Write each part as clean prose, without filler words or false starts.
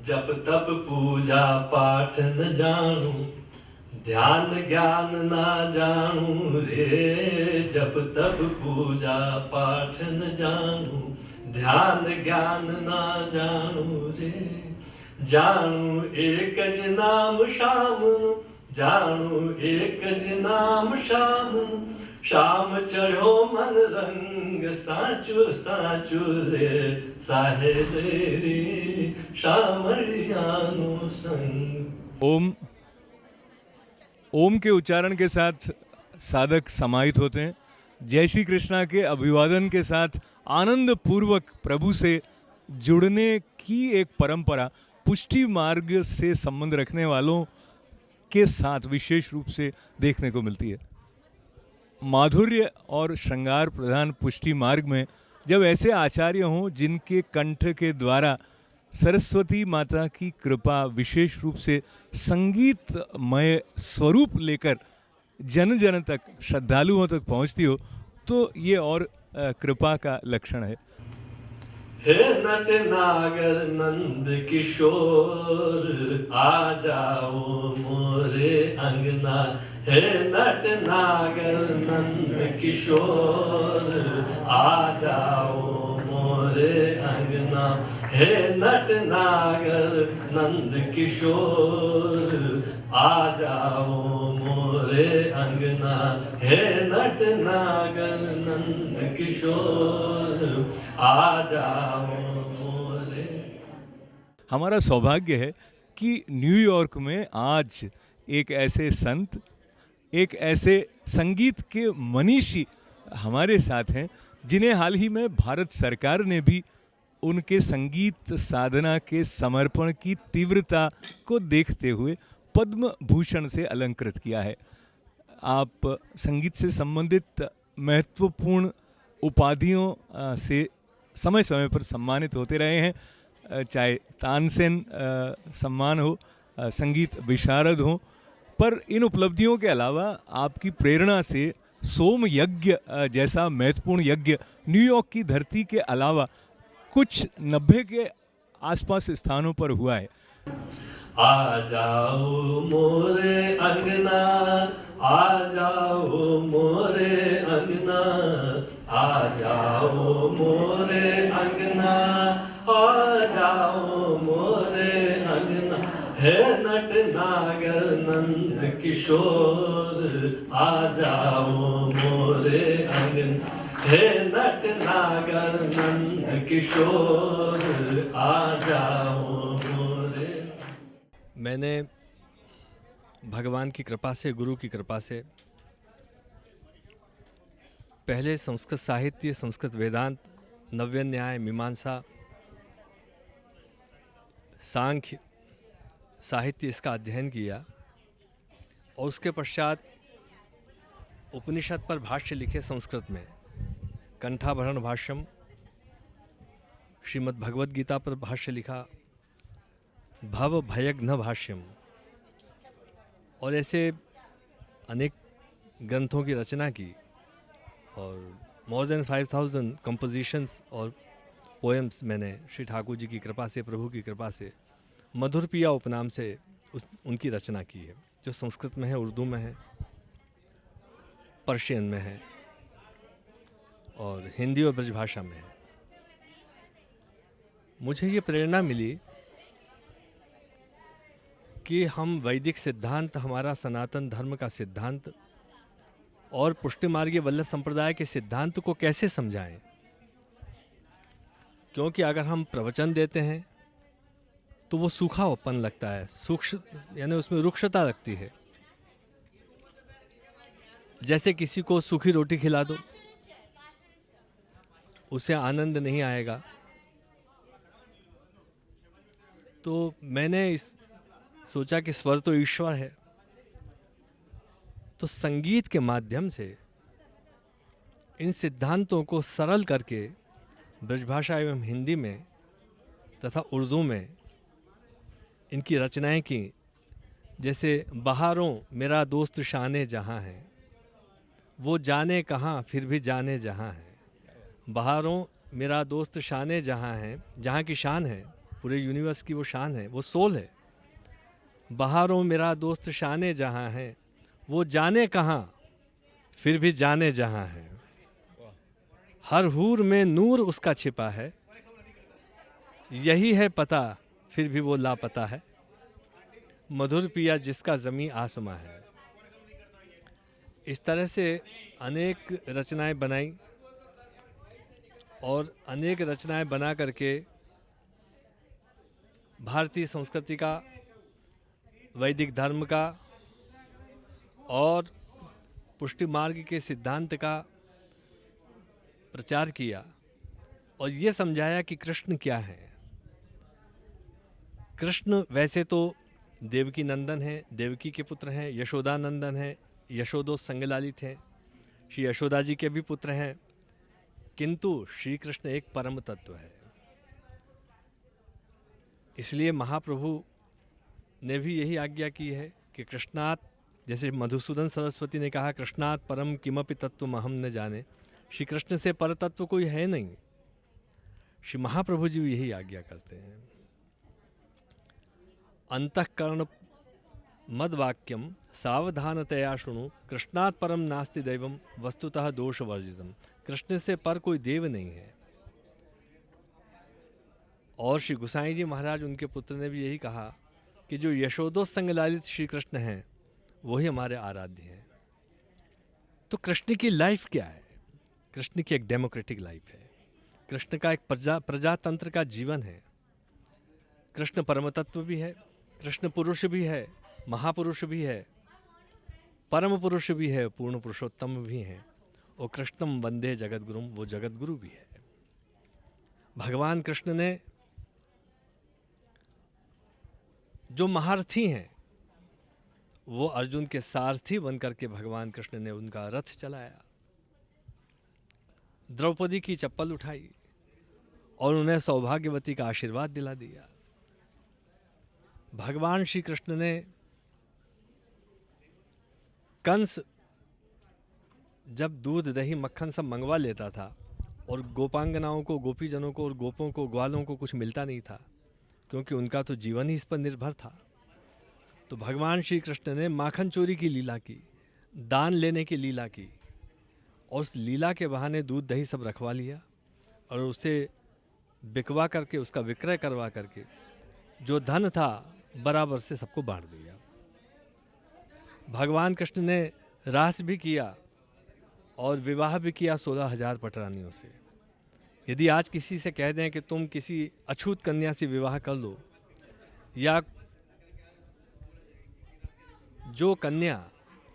जप तप पूजा पाठ न जानू, ध्यान ज्ञान ना जानू रे। जप तप पूजा पाठ न जानू, ध्यान ज्ञान ना जानू रे। जानू एक ज नाम श्यामनु, जानू एक ज नाम श्यामनु। श्याम चढ़ो मन रंग, साचु साचु रे साहे रे श्यामरियानो संग। ओम के उच्चारण के साथ साधक समाहित होते हैं। जय श्री कृष्णा के अभिवादन के साथ आनंद पूर्वक प्रभु से जुड़ने की एक परंपरा पुष्टि मार्ग से संबंध रखने वालों के साथ विशेष रूप से देखने को मिलती है। माधुर्य और श्रृंगार प्रधान पुष्टि मार्ग में जब ऐसे आचार्य हों जिनके कंठ के द्वारा सरस्वती माता की कृपा विशेष रूप से संगीतमय स्वरूप लेकर जन जन तक, श्रद्धालुओं तक पहुंचती हो, तो ये और कृपा का लक्षण है। हे नट नागर नंद किशोर, आ जाओ मोरे अंगना। हे नट नागर नंद किशोर, आ जाओ मोरे अंगना। हे नट नागर नंद किशोर, आ जाओ मोरे अंगना। हे नट नागर नंद किशोर, आ जाओ मोरे। हमारा सौभाग्य है कि न्यूयॉर्क में आज एक ऐसे संत, एक ऐसे संगीत के मनीषी हमारे साथ हैं जिन्हें हाल ही में भारत सरकार ने भी उनके संगीत साधना के समर्पण की तीव्रता को देखते हुए पद्म भूषण से अलंकृत किया है। आप संगीत से संबंधित महत्वपूर्ण उपाधियों से समय समय पर सम्मानित होते रहे हैं, चाहे तानसेन सम्मान हो, संगीत विशारद हो, पर इन उपलब्धियों के अलावा आपकी प्रेरणा से सोम यज्ञ जैसा महत्वपूर्ण यज्ञ न्यूयॉर्क की धरती के अलावा कुछ 90 के आसपास स्थानों पर हुआ है। आ जाओ मोरे अंगना, आ जाओ मोरे अंगना। आ जाओ मोरे अंगना, आ जाओ मोरे अंगना। हे नट नागर नंद किशोर, आ जाओ मोरे अंगना। हे नट नागर नंद किशोर, आ जाओ मोरे। मैंने भगवान की कृपा से, गुरु की कृपा से पहले संस्कृत साहित्य, संस्कृत वेदांत, नव्य न्याय, मीमांसा, सांख्य साहित्य इसका अध्ययन किया और उसके पश्चात उपनिषद पर भाष्य लिखे संस्कृत में। कंठाभरण भाष्यम, श्रीमद् भगवद गीता पर भाष्य लिखा, भव भयघ्न भाष्यम, और ऐसे अनेक ग्रंथों की रचना की और मोर देन 5000 कंपोजिशंस और पोएम्स मैंने श्री ठाकुर जी की कृपा से, प्रभु की कृपा से, मधुर पिया उपनाम से उनकी रचना की है, जो संस्कृत में है, उर्दू में है, पर्शियन में है और हिंदी और ब्रजभाषा में है। मुझे ये प्रेरणा मिली कि हम वैदिक सिद्धांत, हमारा सनातन धर्म का सिद्धांत और पुष्टि मार्गीय वल्लभ संप्रदाय के सिद्धांत को कैसे समझाएं, क्योंकि अगर हम प्रवचन देते हैं तो वो सूखापन लगता है, सूक्ष्म यानी उसमें रुक्षता लगती है। जैसे किसी को सूखी रोटी खिला दो, उसे आनंद नहीं आएगा। तो मैंने सोचा कि स्वर तो ईश्वर है, तो संगीत के माध्यम से इन सिद्धांतों को सरल करके ब्रजभाषा एवं हिंदी में तथा उर्दू में इनकी रचनाएं की। जैसे बहारों मेरा दोस्त शाने जहाँ है, वो जाने कहाँ फिर भी जाने जहाँ है। बहारों मेरा दोस्त शाने जहाँ है, जहाँ की शान है पूरे यूनिवर्स की वो शान है, वो सोल है। बहारों मेरा दोस्त शाने जहाँ है, वो जाने कहाँ फिर भी जाने जहाँ है। हर हूर में नूर उसका छिपा है, यही है पता फिर भी वो लापता है। मधुर पिया जिसका ज़मीं आसमां है। इस तरह से अनेक रचनाएं बनाई और अनेक रचनाएं बना करके भारतीय संस्कृति का, वैदिक धर्म का और पुष्टि मार्ग के सिद्धांत का प्रचार किया और ये समझाया कि कृष्ण क्या है। कृष्ण वैसे तो देवकी नंदन है, देवकी के पुत्र हैं, यशोदा नंदन है, यशोदो संगलालित हैं, श्री यशोदा जी के भी पुत्र हैं, किंतु श्री कृष्ण एक परम तत्व है। इसलिए महाप्रभु ने भी यही आज्ञा की है कि कृष्णात, जैसे मधुसूदन सरस्वती ने कहा, कृष्णात परम किमपि तत्व अहम न जाने, श्री कृष्ण से पर तत्व कोई है नहीं। श्री महाप्रभु जी भी यही आज्ञा करते हैं। अंतःकरण मद वाक्यम सावधानतया शुणु, कृष्णात् परम नास्ति दैवम वस्तुतः दोष वर्जितम। कृष्ण से पर कोई देव नहीं है। और श्री गुसाई जी महाराज, उनके पुत्र, ने भी यही कहा कि जो यशोदोत्संग लालित श्री कृष्ण हैं वही हमारे आराध्य हैं। तो कृष्ण की लाइफ क्या है? कृष्ण की एक डेमोक्रेटिक लाइफ है। कृष्ण का एक प्रजातंत्र का जीवन है। कृष्ण परम तत्व भी है, कृष्ण पुरुष भी है, महापुरुष भी है, परम पुरुष भी है, पूर्ण पुरुषोत्तम भी हैं। और कृष्णम वंदे जगत गुरुम, वो जगत गुरु भी है। भगवान कृष्ण ने जो महारथी हैं वो अर्जुन के सारथी बनकर के भगवान कृष्ण ने उनका रथ चलाया, द्रौपदी की चप्पल उठाई और उन्हें सौभाग्यवती का आशीर्वाद दिला दिया। भगवान श्री कृष्ण ने कंस जब दूध दही मक्खन सब मंगवा लेता था और गोपांगनाओं को, गोपीजनों को और गोपों को, ग्वालों को कुछ मिलता नहीं था, क्योंकि उनका तो जीवन ही इस पर निर्भर था, तो भगवान श्री कृष्ण ने माखन चोरी की लीला की, दान लेने की लीला की और उस लीला के बहाने दूध दही सब रखवा लिया और उसे बिकवा करके, उसका विक्रय करवा करके जो धन था बराबर से सबको बांट दिया। भगवान कृष्ण ने रास भी किया और विवाह भी किया 16,000 पटरानियों से। यदि आज किसी से कह दें कि तुम किसी अछूत कन्या से विवाह कर लो, या जो कन्या,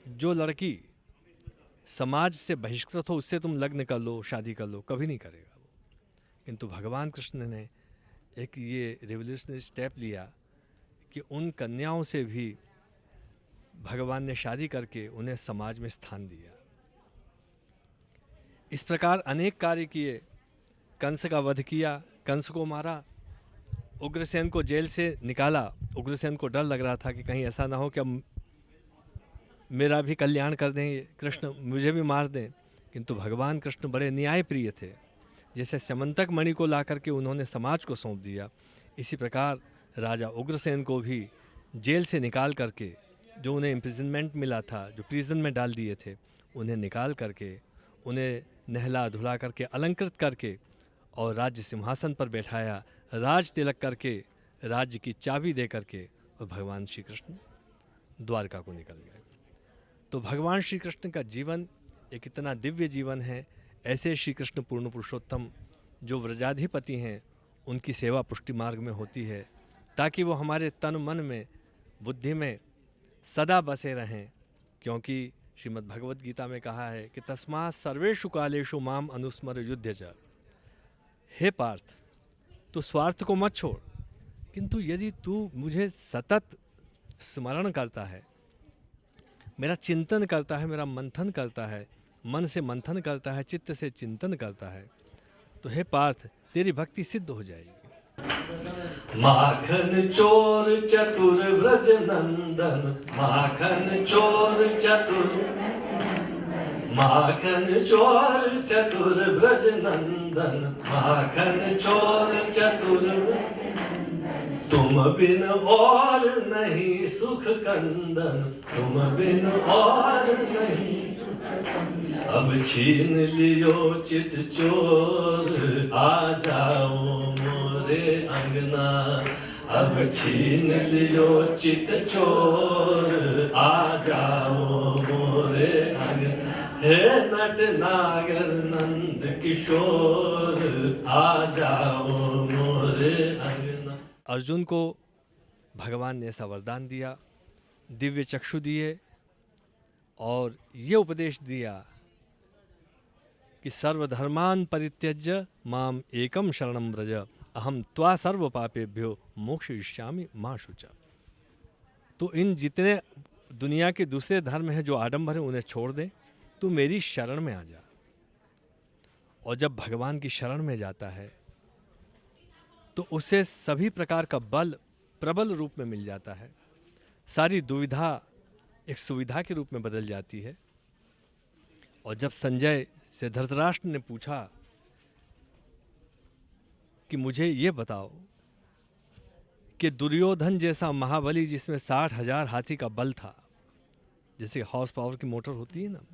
जो लड़की समाज से बहिष्कृत हो उससे तुम लग्न कर लो, शादी कर लो, कभी नहीं करेगा वो। किंतु भगवान कृष्ण ने एक ये रिवोल्यूशनरी स्टेप लिया कि उन कन्याओं से भी भगवान ने शादी करके उन्हें समाज में स्थान दिया। इस प्रकार अनेक कार्य किए। कंस का वध किया, कंस को मारा, उग्रसेन को जेल से निकाला। उग्रसेन को डर लग रहा था कि कहीं ऐसा ना हो कि अब मेरा भी कल्याण कर देंगे कृष्ण, मुझे भी मार दें। किंतु भगवान कृष्ण बड़े न्याय प्रिय थे। जैसे स्यमंतक मणि को ला करके उन्होंने समाज को सौंप दिया, इसी प्रकार राजा उग्रसेन को भी जेल से निकाल करके, जो उन्हें इम्प्रिजनमेंट मिला था, जो प्रिजन में डाल दिए थे, उन्हें निकाल करके, उन्हें नहला धुला करके, अलंकृत करके और राज्य सिंहासन पर बैठाया, राज तिलक करके, राज्य की चाबी दे करके, और भगवान श्री कृष्ण द्वारका को निकल गए। तो भगवान श्री कृष्ण का जीवन एक इतना दिव्य जीवन है। ऐसे श्री कृष्ण पूर्ण पुरुषोत्तम जो व्रजाधिपति हैं, उनकी सेवा पुष्टि मार्ग में होती है, ताकि वो हमारे तन मन में, बुद्धि में सदा बसे रहें। क्योंकि श्रीमद् भगवद गीता में कहा है कि तस्मात् सर्वेषु कालेषु माम अनुस्मर युध्य च। हे पार्थ, तू स्वार्थ को मत छोड़, किंतु यदि तू मुझे सतत स्मरण करता है, मेरा चिंतन करता है, मेरा मंथन करता है, मन से मंथन करता है, चित्त से चिंतन करता है, तो हे पार्थ, तेरी भक्ति सिद्ध हो जाएगी। माखन चोर चतुर व्रज नंदन, माखन चोर चतुर, माखन चोर चतुर व्रज नंदन, माखन चोर चतुर। तुम बिन और नहीं सुख कंदन, तुम बिन और नहीं। अब छीन लियो चित चोर, आ जाओ मोरे अंगना। अब छीन लियो चित चोर, आ जाओ मोरे अंगना। हे नट नागर नंद किशोर, आ जाओ मोरे अंगना। अर्जुन को भगवान ने ऐसा वरदान दिया, दिव्य चक्षु दिए और ये उपदेश दिया कि सर्वधर्मान परित्यज्य माम एकम शरणम व्रज, अहम त्वा सर्व पापेभ्यो मोक्षयिष्यामि मा शुच। तो इन जितने दुनिया के दूसरे धर्म हैं जो आडंबर हैं उन्हें छोड़ दे, तू मेरी शरण में आ जा। और जब भगवान की शरण में जाता है तो उसे सभी प्रकार का बल प्रबल रूप में मिल जाता है। सारी दुविधा एक सुविधा के रूप में बदल जाती है। और जब संजय से धृतराष्ट्र ने पूछा कि मुझे ये बताओ कि दुर्योधन जैसा महाबली जिसमें 60,000 हाथी का बल था, जैसे हॉर्स पावर की मोटर होती है ना,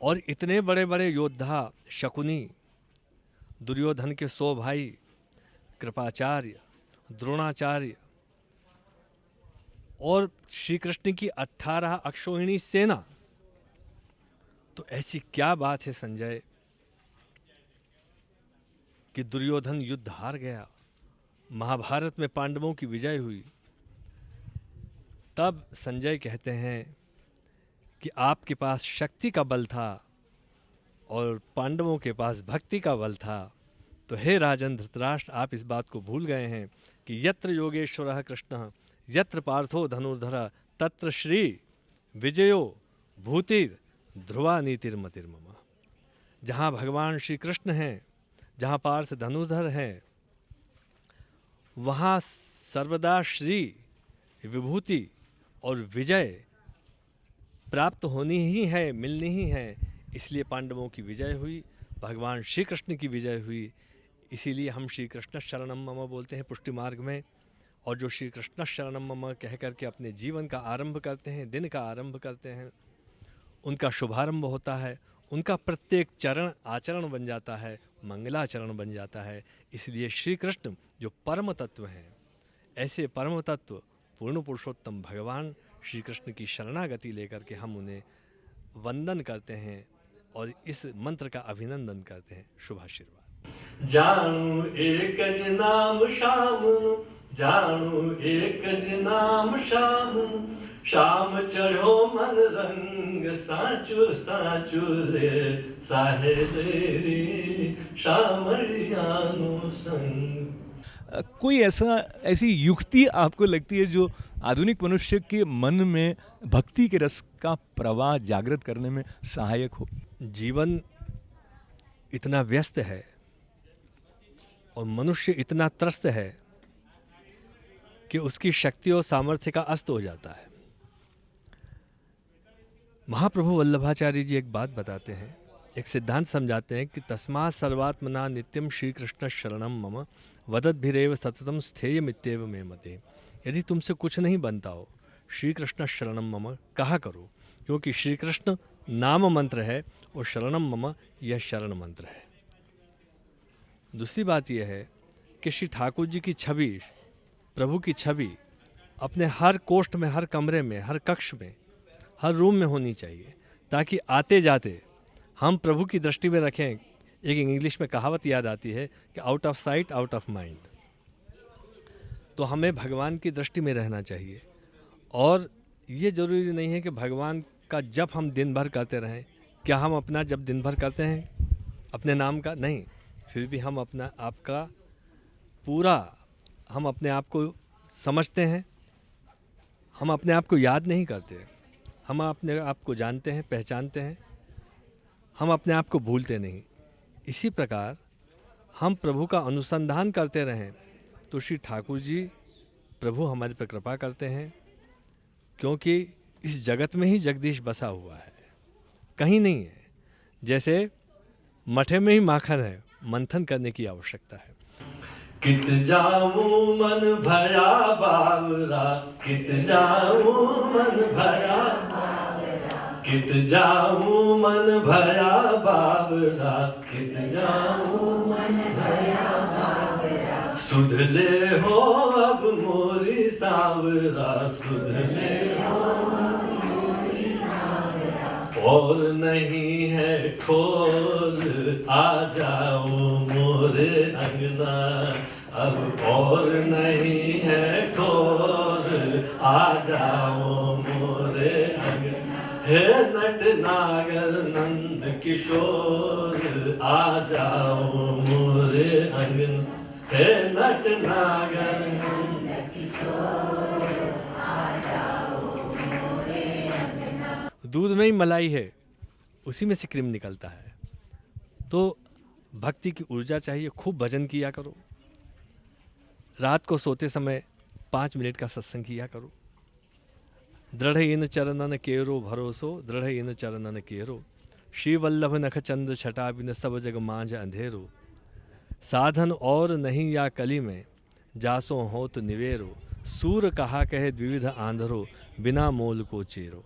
और इतने बड़े बड़े योद्धा शकुनी, दुर्योधन के 100 भाई, कृपाचार्य, द्रोणाचार्य और श्री कृष्ण की 18 अक्षौहिणी सेना, तो ऐसी क्या बात है संजय कि दुर्योधन युद्ध हार गया, महाभारत में पांडवों की विजय हुई। तब संजय कहते हैं कि आपके पास शक्ति का बल था और पांडवों के पास भक्ति का बल था। तो हे राजन धृतराष्ट्र, आप इस बात को भूल गए हैं कि यत्र योगेश्वरः कृष्णः यत्र पार्थो धनुर्धरः तत्र श्री विजयो भूतिर ध्रुवा नीतिर्मतिर्मम। जहाँ भगवान श्री कृष्ण हैं, जहाँ पार्थ धनुर्धर हैं, वहाँ सर्वदा श्री विभूति और विजय प्राप्त होनी ही है, मिलनी ही है। इसलिए पांडवों की विजय हुई, भगवान श्री कृष्ण की विजय हुई। इसीलिए हम श्री कृष्ण शरणम मम बोलते हैं पुष्टि मार्ग में। और जो श्री कृष्ण शरणम मम कह करके अपने जीवन का आरंभ करते हैं, दिन का आरंभ करते हैं, उनका शुभारंभ होता है, उनका प्रत्येक चरण आचरण बन जाता है, मंगलाचरण बन जाता है। इसलिए श्री कृष्ण जो परम तत्व हैं, ऐसे परम तत्व पूर्ण पुरुषोत्तम भगवान श्री कृष्ण की शरणागति लेकर के हम उन्हें वंदन करते हैं और इस मंत्र का अभिनंदन करते हैं। शुभाशीर्वाद। जानू एक ज नाम श्याम, जानू एक ज नाम श्याम। श्याम चढ़ो मन रंग, साचुर साचुर साहे तेरी श्याम रियानो संग। कोई ऐसी युक्ति आपको लगती है जो आधुनिक मनुष्य के मन में भक्ति के रस का प्रवाह जागृत करने में सहायक हो? जीवन इतना व्यस्त है और मनुष्य इतना त्रस्त है कि उसकी शक्ति और सामर्थ्य का अस्त हो जाता है। महाप्रभु वल्लभाचार्य जी एक बात बताते हैं, एक सिद्धांत समझाते हैं कि तस्मात् सर्वात्मना नित्यम श्री कृष्ण शरणम मम वदद्भिरेव सततम स्थेयमित्येव मे मते। यदि तुमसे कुछ नहीं बनता हो, श्री कृष्ण शरणम मम कहा करो, क्योंकि श्री कृष्ण नाम मंत्र है और शरणम मम यह शरण मंत्र है। दूसरी बात यह है कि श्री ठाकुर जी की छवि, प्रभु की छवि अपने हर कोष्ठ में, हर कमरे में, हर कक्ष में, हर रूम में होनी चाहिए, ताकि आते जाते हम प्रभु की दृष्टि में रखें। एक इंग्लिश में कहावत याद आती है कि out of sight out of mind. तो हमें भगवान की दृष्टि में रहना चाहिए। और ये ज़रूरी नहीं है कि भगवान का जप हम दिन भर करते रहें। क्या हम अपना जप दिन भर करते हैं अपने नाम का? नहीं। फिर भी हम अपना आपका पूरा, हम अपने आप को समझते हैं, हम अपने आप को याद नहीं करते, हम अपने आप को जानते हैं, पहचानते हैं, हम अपने आप को भूलते नहीं। इसी प्रकार हम प्रभु का अनुसंधान करते रहें तो श्री ठाकुर जी प्रभु हमारे पर कृपा करते हैं, क्योंकि इस जगत में ही जगदीश बसा हुआ है, कहीं नहीं है। जैसे मठे में ही माखन है, मंथन करने की आवश्यकता है। कित जाऊं मन भया बावरा, कित जाऊं मन भया, कित जाऊं मन भया बावरा, कित जाऊं मन भया बावरा। सुध ले हो अब मोरी सांवरा, सुध ले हो मोरी सांवरा। और नहीं है ठोर आ जाओ मोरे अंगना, अब और नहीं है ठोर आ जाओ मोरे अंगना। हे नट नागर नंद किशोर आ जाओ मोरे अंगना, हे नट नागर नंद किशोर आ जाओ मोरे अंगना। दूध में ही मलाई है, उसी में से क्रीम निकलता है। तो भक्ति की ऊर्जा चाहिए, खूब भजन किया करो। रात को सोते समय 5 मिनट का सत्संग किया करो। दृढ़ इन चरणन केरो भरोसो, दृढ़ इन चरणन केरो। श्री वल्लभ नख चंद्र छटा बिन सब जग मांझ अंधेरो। साधन और नहीं या कली में, जासो होत निवेरो। सूर कहा कहे द्विविध आंधरो, बिना मोल को चेरो।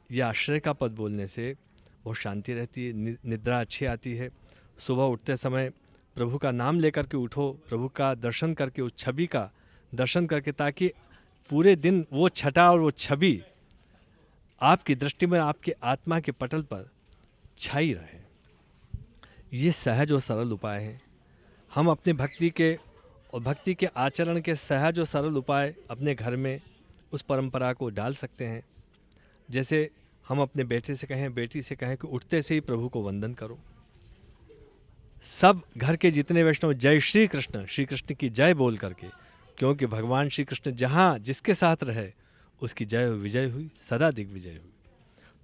यह आश्रय का पद बोलने से बहुत शांति रहती है, निद्रा अच्छी आती है। सुबह उठते समय प्रभु का नाम लेकर के उठो, प्रभु का दर्शन करके, उस छवि का दर्शन करके, ताकि पूरे दिन वो छटा और वो छवि आपकी दृष्टि में, आपके आत्मा के पटल पर छाई रहे। ये सहज और सरल उपाय है। हम अपने भक्ति के और भक्ति के आचरण के सहज और सरल उपाय अपने घर में उस परंपरा को डाल सकते हैं। जैसे हम अपने बेटे से कहें, बेटी से कहें कि उठते से ही प्रभु को वंदन करो। सब घर के जितने वैष्णव जय श्री कृष्ण की जय बोल करके, क्योंकि भगवान श्री कृष्ण जहाँ जिसके साथ रहे उसकी जय विजय हुई, सदा दिग्विजय हुई।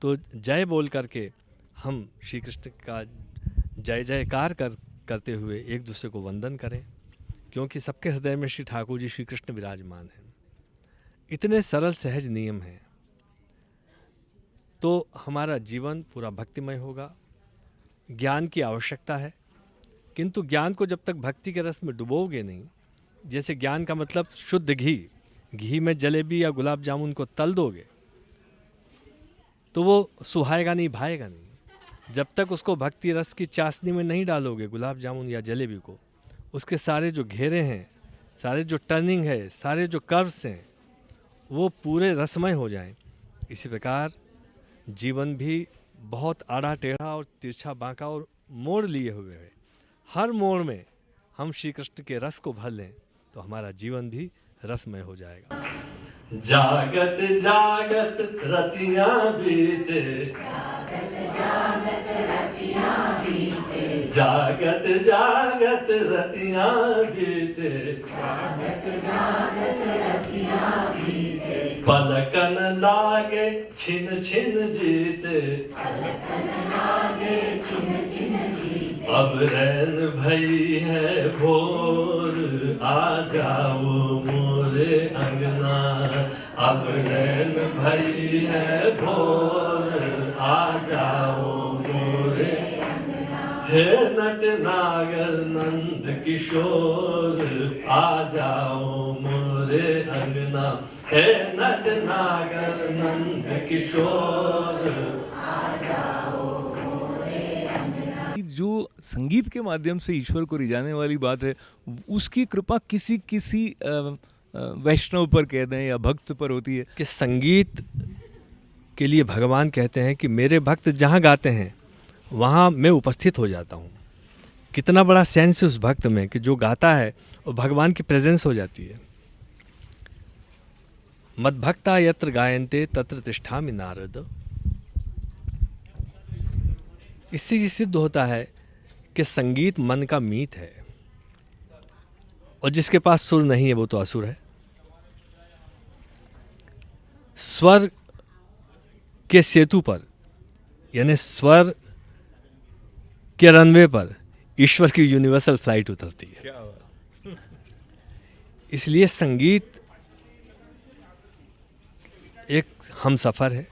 तो जय बोल करके हम श्री कृष्ण का जय जयकार करते हुए एक दूसरे को वंदन करें, क्योंकि सबके हृदय में श्री ठाकुर जी श्री कृष्ण विराजमान हैं। इतने सरल सहज नियम हैं तो हमारा जीवन पूरा भक्तिमय होगा। ज्ञान की आवश्यकता है, किंतु ज्ञान को जब तक भक्ति के रस में डुबोगे नहीं, जैसे ज्ञान का मतलब शुद्ध घी में जलेबी या गुलाब जामुन को तल दोगे तो वो सुहाएगा नहीं, भाएगा नहीं। जब तक उसको भक्ति रस की चाशनी में नहीं डालोगे, गुलाब जामुन या जलेबी को, उसके सारे जो घेरे हैं, सारे जो टर्निंग है, सारे जो कर्व्स हैं, वो पूरे रसमय हो जाएं। इसी प्रकार जीवन भी बहुत आड़ा टेढ़ा और तिरछा बांका और मोड़ लिए हुए है। हर मोड़ में हम श्री कृष्ण के रस को भर लें तो हमारा जीवन भी रसमय हो जाएगा। जागत जागत रतियां बीते, जागत जागत रतियां बीते, पलकन लागे छिन छिन जीते, अब रैन भई है भोर आ जाओ मोरे अंगना, अब रैन भई है भोर आ जाओ मोरे अंगना। हे नट नागर नंद किशोर आ जाओ मोरे अंगना, हे नट नागर नंद किशोर आ जाओ मोरे अंगना। जो संगीत के माध्यम से ईश्वर को रिझाने वाली बात है, उसकी कृपा किसी वैष्णव पर कह दें या भक्त पर होती है कि संगीत के लिए भगवान कहते हैं कि मेरे भक्त जहाँ गाते हैं वहाँ मैं उपस्थित हो जाता हूँ। कितना बड़ा सेंस है उस भक्त में कि जो गाता है और भगवान की प्रेजेंस हो जाती है। मद्भक्ता यत्र गायन्ते तत्र तिष्ठामि नारद। इससे ये सिद्ध होता है कि संगीत मन का मीत है, और जिसके पास सुर नहीं है वो तो असुर है। स्वर के सेतु पर, यानी स्वर के रनवे पर ईश्वर की यूनिवर्सल फ्लाइट उतरती है। इसलिए संगीत एक हम सफ़र है,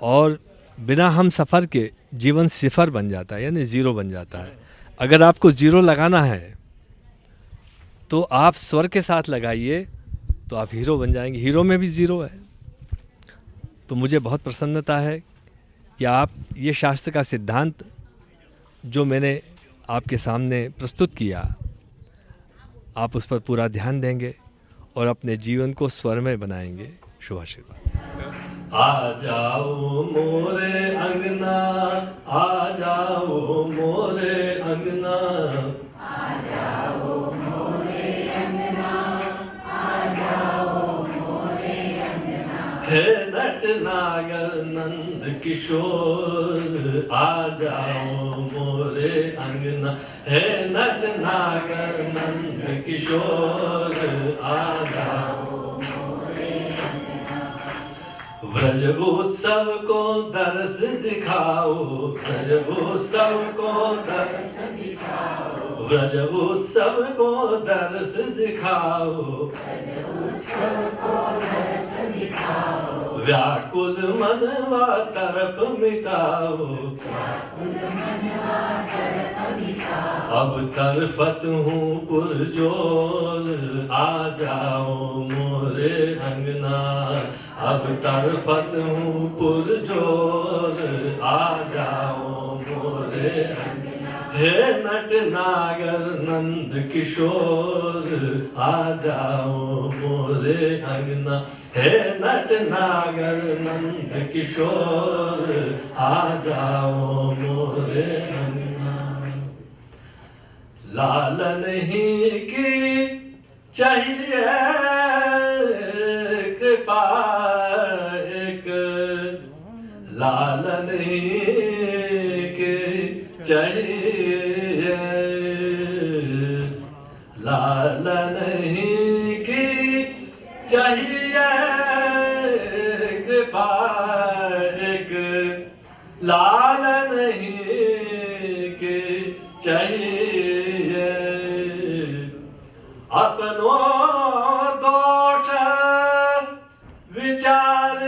और बिना हम सफ़र के जीवन सिफर बन जाता है, यानी ज़ीरो बन जाता है। अगर आपको ज़ीरो लगाना है तो आप स्वर के साथ लगाइए तो आप हीरो बन जाएंगे। हीरो में भी ज़ीरो है। तो मुझे बहुत प्रसन्नता है कि आप ये शास्त्र का सिद्धांत जो मैंने आपके सामने प्रस्तुत किया, आप उस पर पूरा ध्यान देंगे और अपने जीवन को स्वरमय बनाएंगे। शुभ आशीर्वाद। आ जाओ मोरे अंगना, आ जाओ मोरे अंगना, आ जाओ मोरे अंगना, आ जाओ मोरे अंगना। हे नट नागर नंद किशोर, आ जाओ मोरे अंगना। हे नट नागर नंद किशोर, आ जाओ। ब्रज उत्सव को दर्श दिखाओ, ब्रज उत्सव को दर्श दिखाओ, ब्रज उत्सव को दर्श दिखाओ, ब्रज उत्सव को दर्श दिखाओ। व्याकुल मनवा तरफ मिटाओ, व्याकुल मनवा तरफ मिटाओ। अब तरफत हूँ पुरजोर, आ जाओ मोरे अंगना। अब तरफत हूँ पुरजोर, आ जाओ मोरे अंगना। हे नट नागर नंद किशोर, आ जाओ मोरे अंगना। हे नट नागर नंद किशोर, आ जाओ मोरे अंगना। लालन ही की चाहिए कृपा एक, लालन ही की चाहिए, लालन ही की चाहिए कृपा एक, लालन ही की चाहिए। अपनों दोष विचार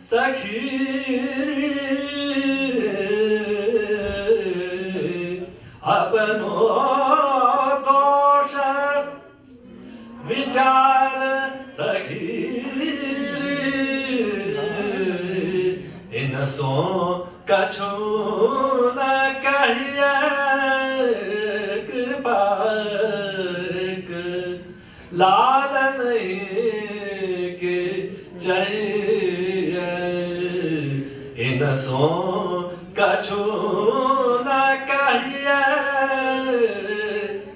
सखी, अपनों दोष विचार सखी। इन सो कछु न कहिए कृपा एक, लालन ही की चाहिए। इन सो कछु न कहिए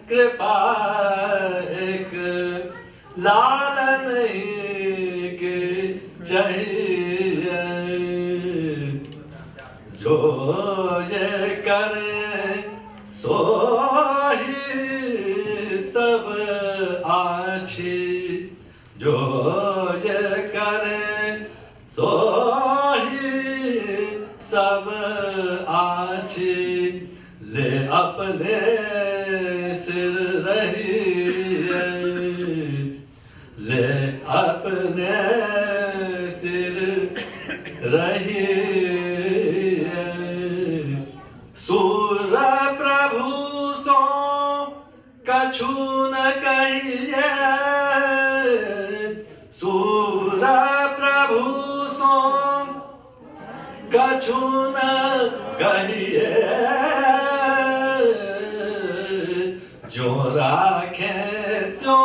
कृपा एक, लालन ही की चाहिए। जो ये करे सो ही सब आछी, जो ये करे सो ही सब आछी। ले अपने सिर रही, ले अपने सिर रही। सूर प्रभु सो कछु न कहिए, सूर प्रभु सो कछु न कहिए। जो राखे तो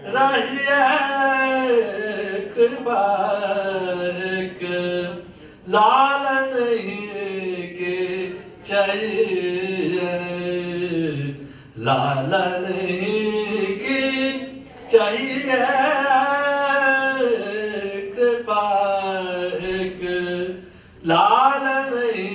रहिए कृपा एक, लालन ही की चाहिए, लालन ही की चाहिए कृपा एक, लालन ही